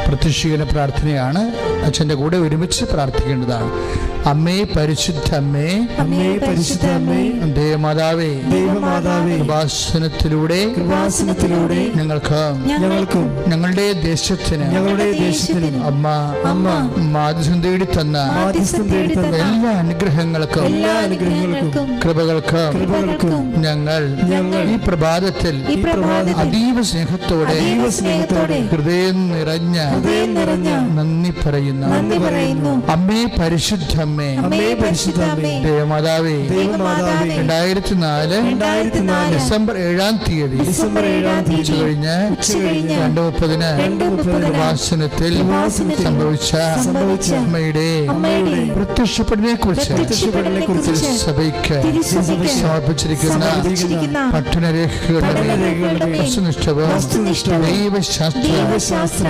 പ്രത്യക്ഷീകരണ പ്രാർത്ഥനയാണ്. അച്ഛൻ്റെ കൂടെ ഒരുമിച്ച് പ്രാർത്ഥിക്കേണ്ടതാണ്. അമ്മേ പരിശുദ്ധ അമ്മേ, അമ്മേ പരിശുദ്ധ അമ്മേ, ദേവമാതാവേ, ദൈവമാതാവേ, കൃപാസനത്തിലൂടെ ഞങ്ങൾക്കും ഞങ്ങളുടെ ദേശത്തിന് അമ്മ മാധ്യസ്ഥം തേടി തന്ന എല്ലാ അനുഗ്രഹങ്ങൾക്കും കൃപകൾക്കും ഞങ്ങൾ ഈ പ്രഭാതത്തിൽ അതീവ സ്നേഹത്തോടെ ഹൃദയം നിറഞ്ഞ നന്ദി പറയുന്നു. അമ്മേ പരിശുദ്ധ അമ്മേ, ദേവമാതാവേ, 2004 ഡിസംബർ 7-ാം തീയതി ഉച്ചകഴിഞ്ഞ് 2:30 കൃപാസനത്തിൽ സംഭവിച്ച അമ്മയുടെ പ്രത്യക്ഷപ്പെടലിനെ കുറിച്ച് സഭയ്ക്ക് സമർപ്പിച്ചിരിക്കുന്ന പഠനരേഖകളുടെ വസ്തുനിഷ്ഠവും ദൈവശാസ്ത്ര